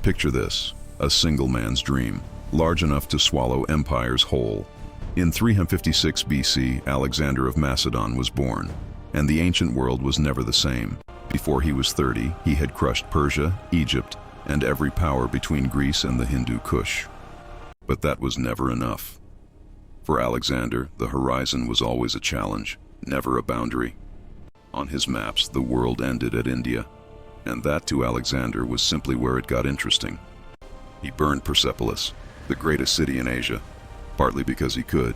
Picture this, a single man's dream, large enough to swallow empires whole. In 356 BC, Alexander of Macedon was born, and the ancient world was never the same. Before he was 30, he had crushed Persia, Egypt, and every power between Greece and the Hindu Kush. But that was never enough. For Alexander, the horizon was always a challenge, never a boundary. On his maps, the world ended at India, and that to Alexander was simply where it got interesting. He burned Persepolis, the greatest city in Asia, partly because he could.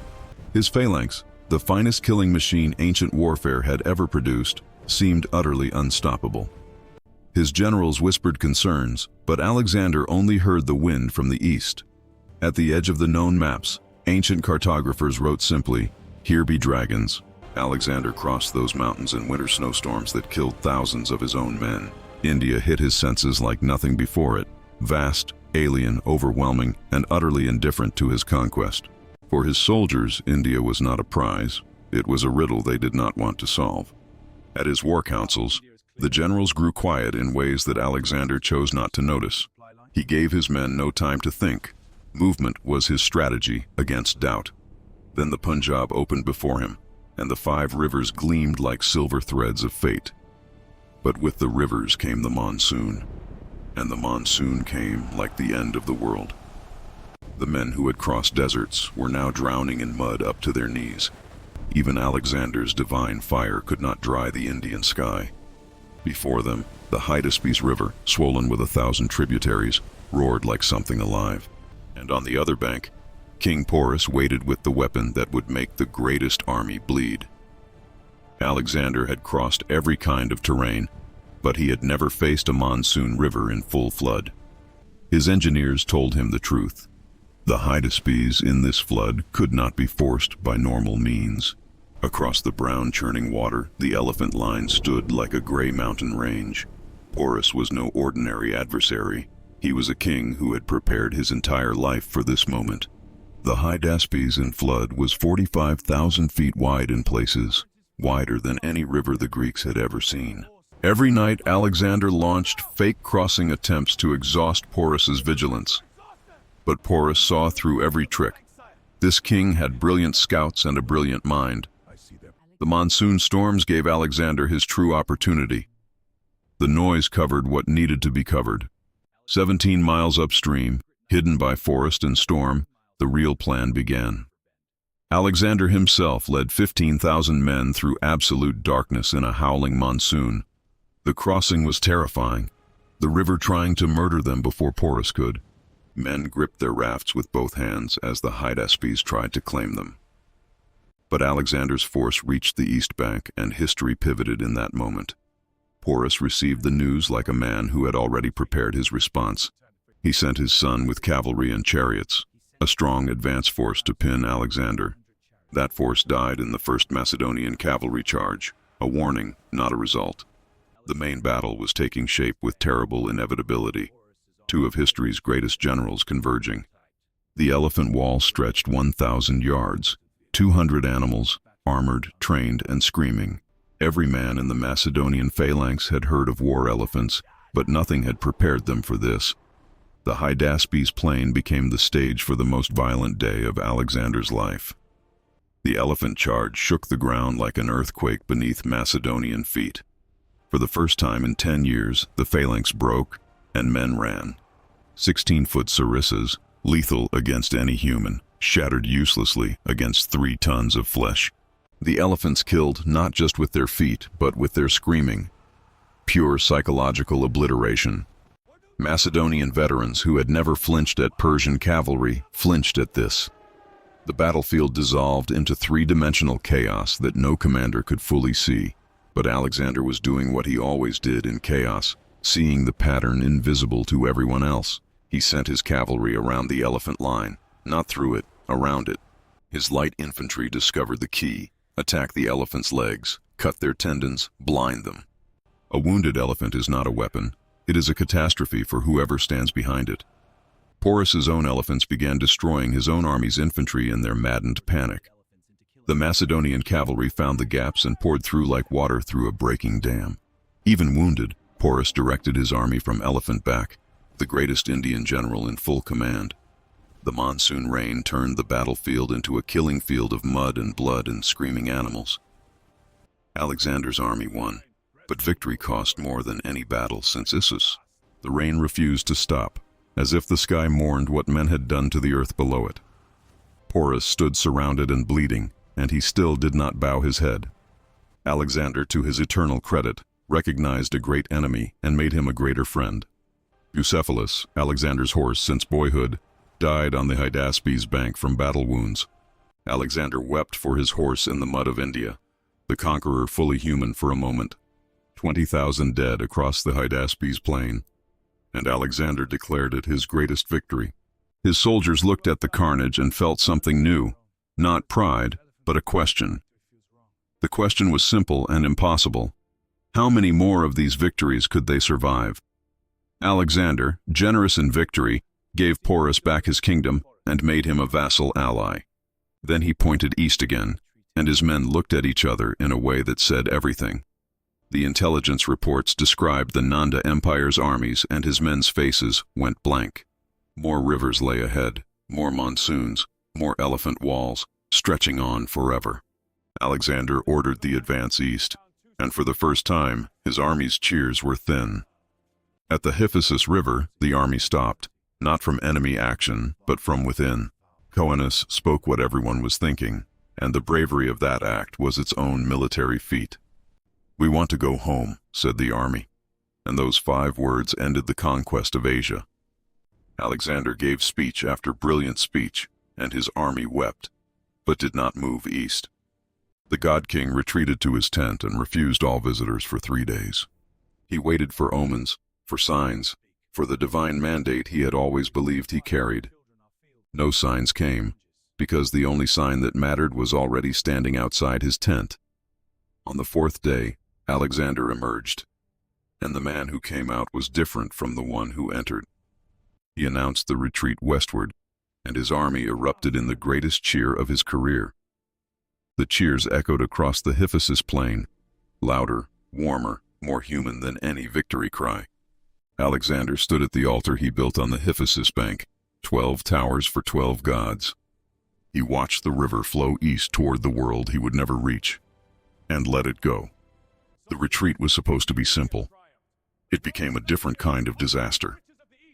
His phalanx, the finest killing machine ancient warfare had ever produced, seemed utterly unstoppable. His generals whispered concerns, but Alexander only heard the wind from the east. At the edge of the known maps, ancient cartographers wrote simply, "Here be dragons." Alexander crossed those mountains in winter snowstorms that killed thousands of his own men. India hit his senses like nothing before it, vast, alien, overwhelming, and utterly indifferent to his conquest. For his soldiers, India was not a prize. It was a riddle they did not want to solve. At his war councils, the generals grew quiet in ways that Alexander chose not to notice. He gave his men no time to think. Movement was his strategy against doubt. Then the Punjab opened before him, and the 5 rivers gleamed like silver threads of fate. But with the rivers came the monsoon, and the monsoon came like the end of the world. The men who had crossed deserts were now drowning in mud up to their knees. Even Alexander's divine fire could not dry the Indian sky. Before them, the Hydaspes River, swollen with 1,000 tributaries, roared like something alive. And on the other bank, King Porus waited with the weapon that would make the greatest army bleed. Alexander had crossed every kind of terrain, but he had never faced a monsoon river in full flood. His engineers told him the truth. The Hydaspes in this flood could not be forced by normal means. Across the brown churning water, the elephant line stood like a gray mountain range. Porus was no ordinary adversary. He was a king who had prepared his entire life for this moment. The Hydaspes in flood was 45,000 feet wide in places, wider than any river the Greeks had ever seen. Every night, Alexander launched fake crossing attempts to exhaust Porus's vigilance. But Porus saw through every trick. This king had brilliant scouts and a brilliant mind. The monsoon storms gave Alexander his true opportunity. The noise covered what needed to be covered. 17 miles upstream, hidden by forest and storm, the real plan began. Alexander himself led 15,000 men through absolute darkness in a howling monsoon. The crossing was terrifying, the river trying to murder them before Porus could. Men gripped their rafts with both hands as the Hydaspes tried to claim them. But Alexander's force reached the east bank, and history pivoted in that moment. Porus received the news like a man who had already prepared his response. He sent his son with cavalry and chariots, a strong advance force to pin Alexander. That force died in the first Macedonian cavalry charge, a warning, not a result. The main battle was taking shape with terrible inevitability, 2 of history's greatest generals converging. The elephant wall stretched 1,000 yards, 200 animals, armored, trained, and screaming. Every man in the Macedonian phalanx had heard of war elephants, but nothing had prepared them for this. The Hydaspes plain became the stage for the most violent day of Alexander's life. The elephant charge shook the ground like an earthquake beneath Macedonian feet. For the first time in 10 years, the phalanx broke, and men ran. 16-foot sarissas, lethal against any human, shattered uselessly against 3 tons of flesh. The elephants killed not just with their feet, but with their screaming. Pure psychological obliteration. Macedonian veterans who had never flinched at Persian cavalry flinched at this. The battlefield dissolved into 3-dimensional chaos that no commander could fully see. But Alexander was doing what he always did in chaos, seeing the pattern invisible to everyone else. He sent his cavalry around the elephant line, not through it, around it. His light infantry discovered the key, attacked the elephant's legs, cut their tendons, blind them. A wounded elephant is not a weapon. It is a catastrophe for whoever stands behind it. Porus's own elephants began destroying his own army's infantry in their maddened panic. The Macedonian cavalry found the gaps and poured through like water through a breaking dam. Even wounded, Porus directed his army from elephant back, the greatest Indian general in full command. The monsoon rain turned the battlefield into a killing field of mud and blood and screaming animals. Alexander's army won, but victory cost more than any battle since Issus. The rain refused to stop, as if the sky mourned what men had done to the earth below it. Porus stood surrounded and bleeding, and he still did not bow his head. Alexander, to his eternal credit, recognized a great enemy and made him a greater friend. Bucephalus, Alexander's horse since boyhood, died on the Hydaspes bank from battle wounds. Alexander wept for his horse in the mud of India, the conqueror fully human for a moment. 20,000 dead across the Hydaspes plain, and Alexander declared it his greatest victory. His soldiers looked at the carnage and felt something new, not pride, but a question. The question was simple and impossible. How many more of these victories could they survive? Alexander, generous in victory, gave Porus back his kingdom and made him a vassal ally. Then he pointed east again, and his men looked at each other in a way that said everything. The intelligence reports described the Nanda Empire's armies, and his men's faces went blank. More rivers lay ahead, more monsoons, more elephant walls, stretching on forever. Alexander ordered the advance east, and for the first time, his army's cheers were thin. At the Hydaspes River, the army stopped, not from enemy action, but from within. Coenus spoke what everyone was thinking, and the bravery of that act was its own military feat. "We want to go home," said the army, and those 5 words ended the conquest of Asia. Alexander gave speech after brilliant speech, and his army wept, but did not move east. The god-king retreated to his tent and refused all visitors for 3 days. He waited for omens, for signs, for the divine mandate he had always believed he carried. No signs came, because the only sign that mattered was already standing outside his tent. On the 4th day, Alexander emerged, and the man who came out was different from the one who entered. He announced the retreat westward, and his army erupted in the greatest cheer of his career. The cheers echoed across the Hydaspes plain, louder, warmer, more human than any victory cry. Alexander stood at the altar he built on the Hydaspes bank, 12 towers for 12 gods. He watched the river flow east toward the world he would never reach, and let it go. The retreat was supposed to be simple. It became a different kind of disaster.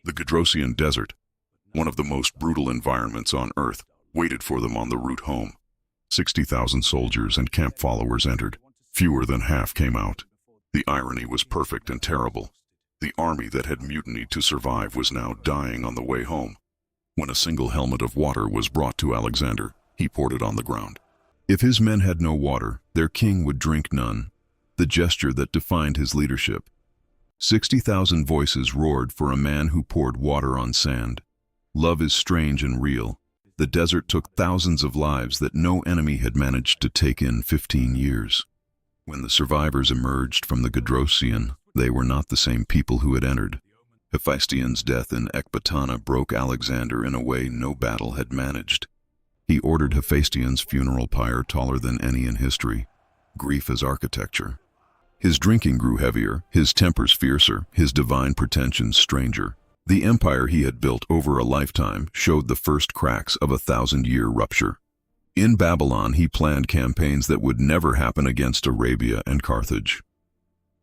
The Gedrosian desert, one of the most brutal environments on earth, waited for them on the route home. 60,000 soldiers and camp followers entered. Fewer than half came out. The irony was perfect and terrible. The army that had mutinied to survive was now dying on the way home. When a single helmet of water was brought to Alexander, he poured it on the ground. If his men had no water, their king would drink none, the gesture that defined his leadership. 60,000 voices roared for a man who poured water on sand. Love is strange and real. The desert took thousands of lives that no enemy had managed to take in 15 years. When the survivors emerged from the Gedrosian, they were not the same people who had entered. Hephaestion's death in Ecbatana broke Alexander in a way no battle had managed. He ordered Hephaestion's funeral pyre taller than any in history. Grief as architecture. His drinking grew heavier, his tempers fiercer, his divine pretensions stranger. The empire he had built over a lifetime showed the first cracks of a 1,000-year rupture. In Babylon, he planned campaigns that would never happen against Arabia and Carthage.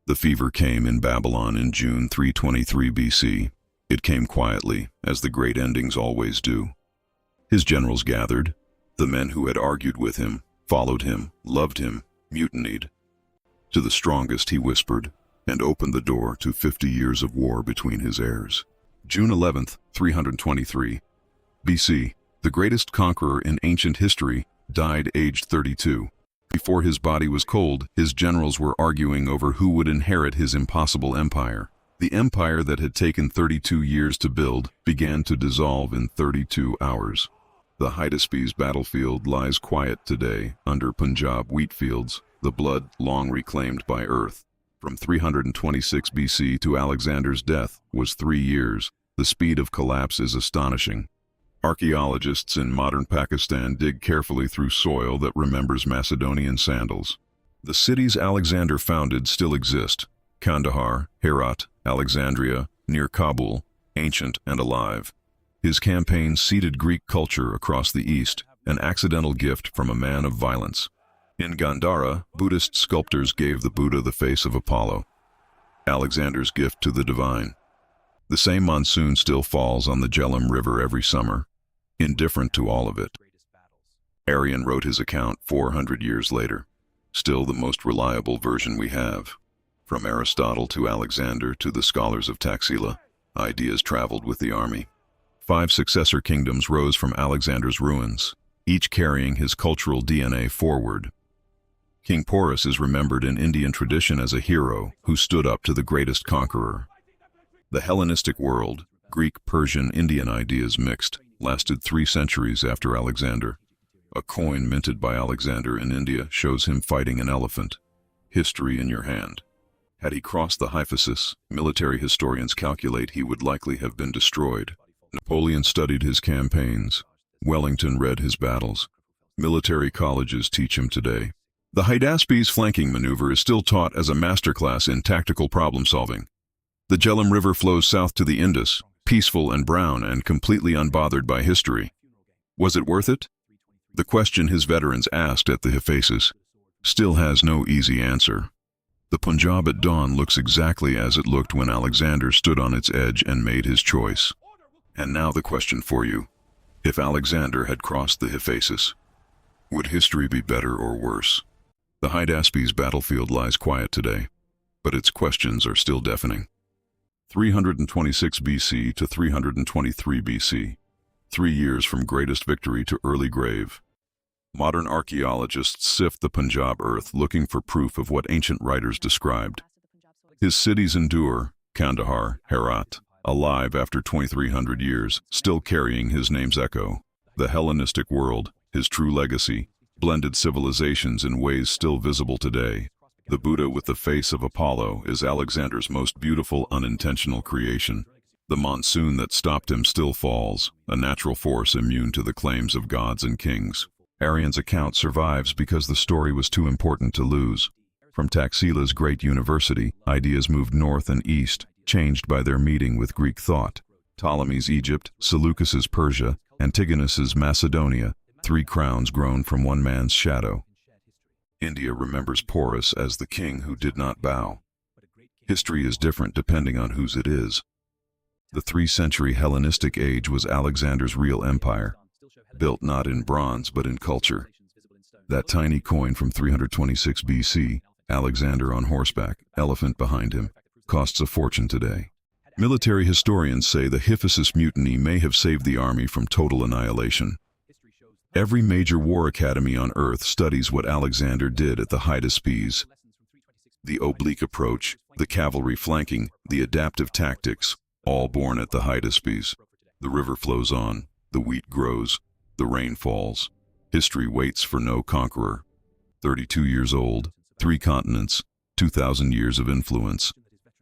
The fever came in Babylon in June 323 BC. It came quietly, as the great endings always do. His generals gathered. The men who had argued with him, followed him, loved him, mutinied. To the strongest he whispered, and opened the door to 50 years of war between his heirs. June 11th, 323 BC, the greatest conqueror in ancient history, died aged 32. Before his body was cold, his generals were arguing over who would inherit his impossible empire. The empire that had taken 32 years to build began to dissolve in 32 hours. The Hydaspes battlefield lies quiet today under Punjab wheat fields, the blood long reclaimed by earth. From 326 BC to Alexander's death was 3 years. The speed of collapse is astonishing. Archaeologists in modern Pakistan dig carefully through soil that remembers Macedonian sandals. The cities Alexander founded still exist: Kandahar, Herat, Alexandria, near Kabul, ancient and alive. His campaign seeded Greek culture across the East, an accidental gift from a man of violence. In Gandhara, Buddhist sculptors gave the Buddha the face of Apollo, Alexander's gift to the divine. The same monsoon still falls on the Jhelum River every summer, indifferent to all of it. Arrian wrote his account 400 years later, still the most reliable version we have. From Aristotle to Alexander to the scholars of Taxila, ideas traveled with the army. 5 successor kingdoms rose from Alexander's ruins, each carrying his cultural DNA forward. King Porus is remembered in Indian tradition as a hero who stood up to the greatest conqueror. The Hellenistic world, Greek, Persian, Indian ideas mixed, lasted 3 centuries after Alexander. A coin minted by Alexander in India shows him fighting an elephant. History in your hand. Had he crossed the Hydaspes, military historians calculate he would likely have been destroyed. Napoleon studied his campaigns. Wellington read his battles. Military colleges teach him today. The Hydaspes flanking maneuver is still taught as a masterclass in tactical problem-solving. The Jhelum River flows south to the Indus, peaceful and brown and completely unbothered by history. Was it worth it? The question his veterans asked at the Hydaspes still has no easy answer. The Punjab at dawn looks exactly as it looked when Alexander stood on its edge and made his choice. And now the question for you. If Alexander had crossed the Hydaspes, would history be better or worse? The Hydaspes battlefield lies quiet today, but its questions are still deafening. 326 BC to 323 BC, 3 years from greatest victory to early grave. Modern archaeologists sift the Punjab earth looking for proof of what ancient writers described. His cities endure, Kandahar, Herat, alive after 2,300 years, still carrying his name's echo. The Hellenistic world, his true legacy, blended civilizations in ways still visible today. The Buddha with the face of Apollo is Alexander's most beautiful unintentional creation. The monsoon that stopped him still falls, a natural force immune to the claims of gods and kings. Arrian's account survives because the story was too important to lose. From Taxila's great university, ideas moved north and east, changed by their meeting with Greek thought. Ptolemy's Egypt, Seleucus's Persia, Antigonus's Macedonia, 3 crowns grown from one man's shadow. India remembers Porus as the king who did not bow. History is different depending on whose it is. The 3th-century Hellenistic age was Alexander's real empire, built not in bronze but in culture. That tiny coin from 326 BC, Alexander on horseback, elephant behind him, costs a fortune today. Military historians say the Hydaspes mutiny may have saved the army from total annihilation. Every major war academy on Earth studies what Alexander did at the Hydaspes. The oblique approach, the cavalry flanking, the adaptive tactics, all born at the Hydaspes. The river flows on, the wheat grows, the rain falls. History waits for no conqueror. 32 years old, 3 continents, 2,000 years of influence.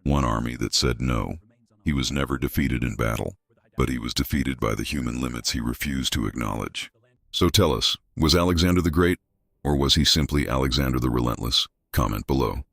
One army that said no. He was never defeated in battle, but he was defeated by the human limits he refused to acknowledge. So tell us, was Alexander the Great, or was he simply Alexander the Relentless? Comment below.